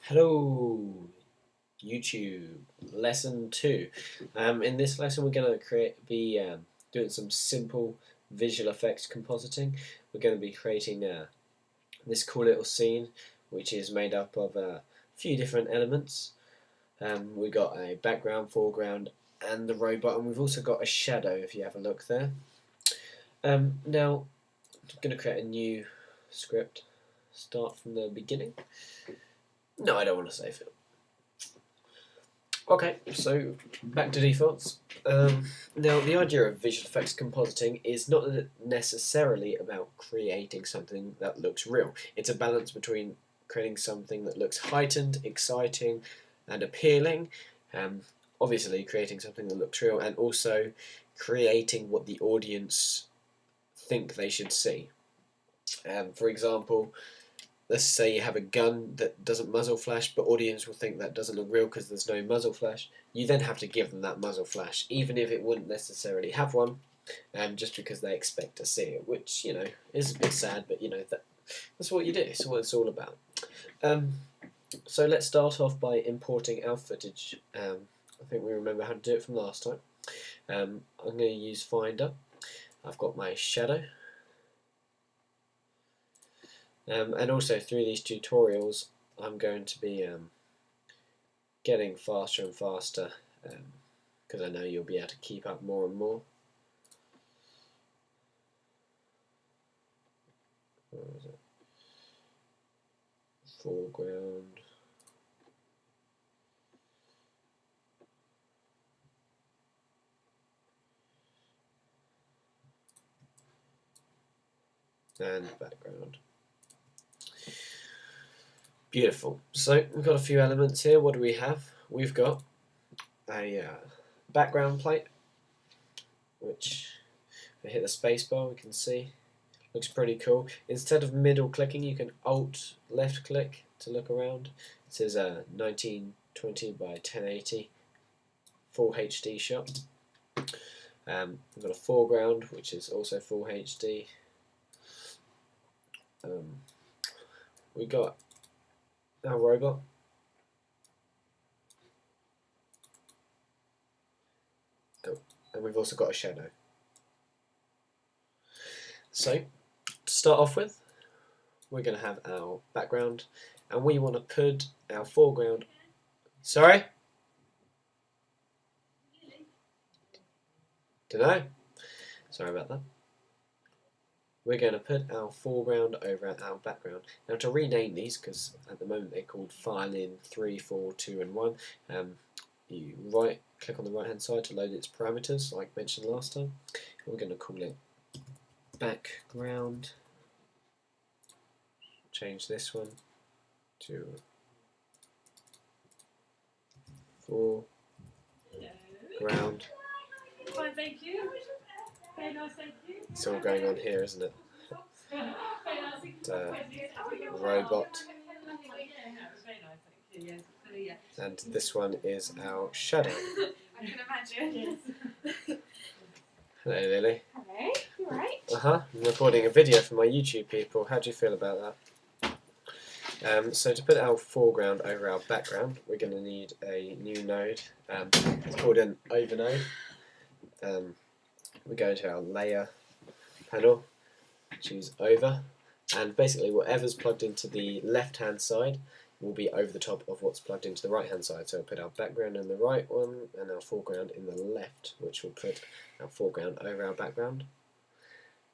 Hello, YouTube. Lesson 2. In this lesson, we're going to be doing some simple visual effects compositing. We're going to be creating this cool little scene, which is made up of a few different elements. We've got a background, foreground, and the robot, and we've also got a shadow. If you have a look there. Now, I'm going to create a new script. Start from the beginning. No, I don't want to save it. Okay, so back to defaults. Now, the idea of visual effects compositing is not necessarily about creating something that looks real. It's a balance between creating something that looks heightened, exciting, and appealing. Obviously, creating something that looks real, and also creating what the audience think they should see. For example, let's say you have a gun that doesn't muzzle flash, but audience will think that doesn't look real because there's no muzzle flash. You then have to give them that muzzle flash, even if it wouldn't necessarily have one, just because they expect to see it, which, you know, is a bit sad, but, you know, that's what you do. It's what it's all about. So let's start off by importing our footage. I think we remember how to do it from last time. I'm going to use Finder. I've got my shadow. And also through these tutorials I'm going to be getting faster and faster because I know you'll be able to keep up more and more. Where is it? Foreground. And background. Beautiful. So we've got a few elements here. What do we have? We've got a background plate, which if I hit the spacebar we can see looks pretty cool. Instead of middle clicking, you can Alt left click to look around. It says 1920 by 1080 full HD shot. We've got a foreground which is also full HD. We got our robot. Oh, and we've also got a shadow. So, to start off with, we're going to have our background, and we want to put our foreground. Sorry? Dunno. Sorry about that. We're going to put our foreground over our background. Now, to rename these, because at the moment they're called file in 3, 4, 2, and 1, you click on the right hand side to load its parameters, like mentioned last time. We're going to call it background. Change this one to foreground. Fine, thank you. Very nice, thank you. It's all going on here, isn't it? Robot. And this one is our shadow. I can imagine. Hello, Lily. Hello, you alright? I'm recording a video for my YouTube people. How do you feel about that? So to put our foreground over our background, we're going to need a new node. It's called an over node. We go into our layer panel, choose over, and basically whatever's plugged into the left hand side will be over the top of what's plugged into the right hand side. So we'll put our background in the right one and our foreground in the left, which will put our foreground over our background.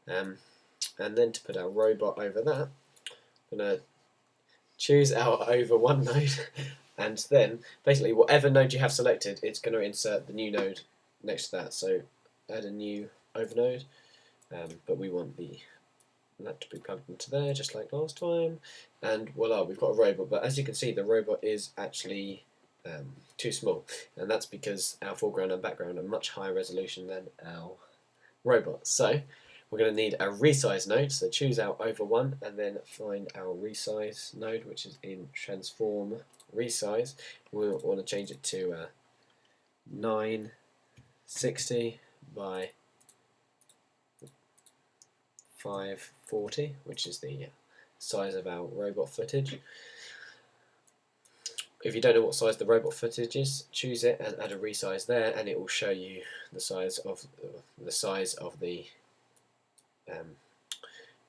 And then to put our robot over that, I'm going to choose our over one node, and then basically whatever node you have selected, it's going to insert the new node next to that. So add a new over node, but we want that to be plugged into there just like last time, and voila, we've got a robot. But as you can see, the robot is actually too small, and that's because our foreground and background are much higher resolution than our robot. So we're going to need a resize node, so choose our over one and then find our resize node, which is in transform resize. We'll want to change it to 960 by 540, which is the size of our robot footage. if you don't know what size the robot footage is, choose it and add a resize there, and it will show you the size of the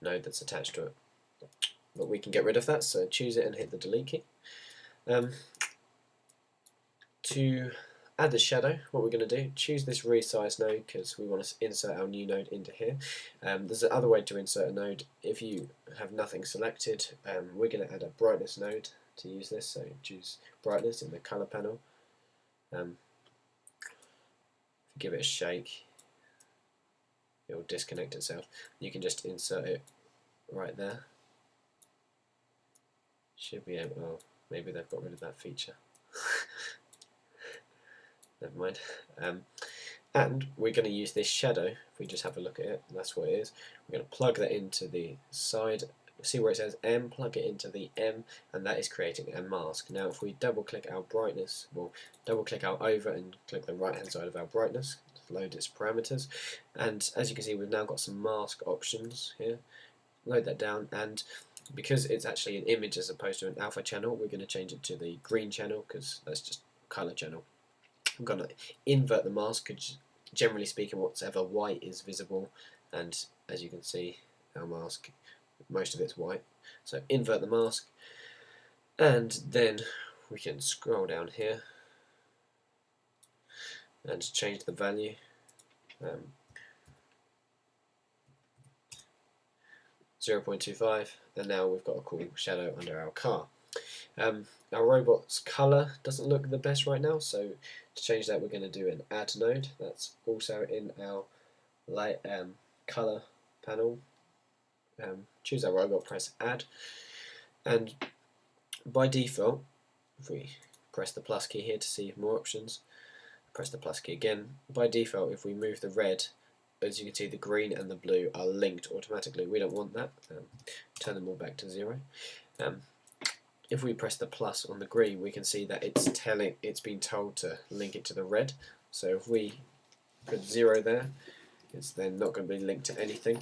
node that's attached to it. But we can get rid of that, so choose it and hit the delete key. To add the shadow, what we're going to do, choose this resize node because we want to insert our new node into here. There's another way to insert a node. If you have nothing selected, we're going to add a brightness node to use this, so choose brightness in the color panel. Give it a shake, it will disconnect itself. You can just insert it right there. Should be able, oh, maybe they've got rid of that feature. Never mind. And we're going to use this shadow. If we just have a look at it, that's what it is. We're going to plug that into the side. See where it says M? Plug it into the M, and that is creating a mask. Now, if we double click our brightness, we'll double click our over and click the right hand side of our brightness, load its parameters, and as you can see, we've now got some mask options here. Load that down, and because it's actually an image as opposed to an alpha channel, we're going to change it to the green channel because that's just color channel. I'm going to invert the mask because generally speaking whatever white is visible, and as you can see our mask, most of it's white, so invert the mask, and then we can scroll down here and change the value. 0.25, and now we've got a cool shadow under our car. Our robot's colour doesn't look the best right now, so to change that we're going to do an add node. That's also in our colour panel. Choose our robot, press add, and by default, if we press the plus key here to see more options, press the plus key again, by default if we move the red, as you can see the green and the blue are linked automatically. We don't want that. Turn them all back to 0. If we press the plus on the green, we can see that it's been told to link it to the red. So if we put 0 there, it's then not going to be linked to anything.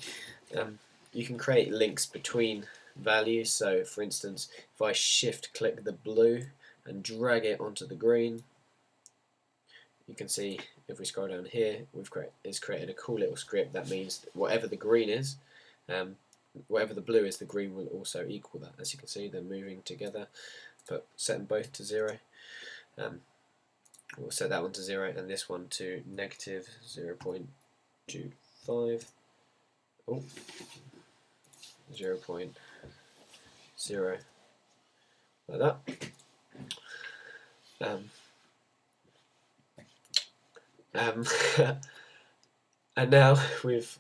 You can create links between values. So for instance, if I shift click the blue and drag it onto the green, you can see if we scroll down here, it's created a cool little script that means that whatever the green is, whatever the blue is, the green will also equal that. As you can see, they're moving together, but set them both to 0. We'll set that one to 0 and this one to negative 0.25. Oh, 0.0 like that. And now we've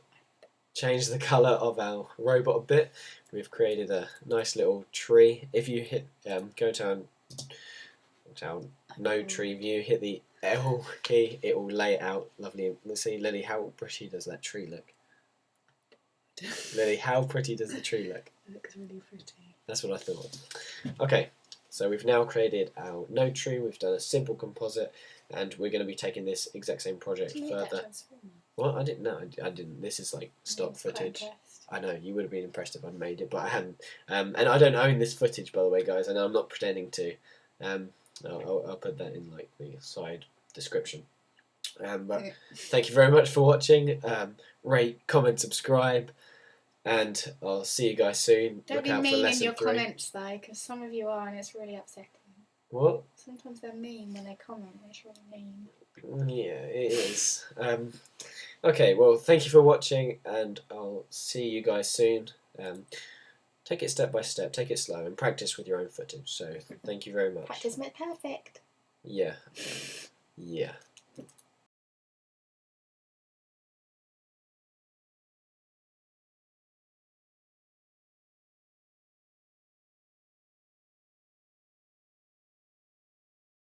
changed the colour of our robot a bit. We've created a nice little tree. If you hit go to our node tree view, hit the L key, it will lay it out lovely. Let's see, Lily, how pretty does that tree look? Lily, how pretty does the tree look? It looks really pretty. That's what I thought. Okay, so we've now created our node tree, we've done a simple composite, and we're going to be taking this exact same project further. Well, I didn't know. I didn't. This is like stock footage. I know, you would have been impressed if I'd made it, but I hadn't. And I don't own this footage, by the way, guys, and I'm not pretending to. I'll put that in like the side description. But thank you very much for watching. Rate, comment, subscribe, and I'll see you guys soon. Don't Look be out for mean in lesson your 3. comments though, because some of you are, and it's really upsetting. What? Sometimes they're mean when they comment. It's really mean. Yeah, it is. Okay, well, thank you for watching, and I'll see you guys soon. Take it step by step, take it slow, and practice with your own footage. So, thank you very much. Practice makes perfect. Yeah. Yeah.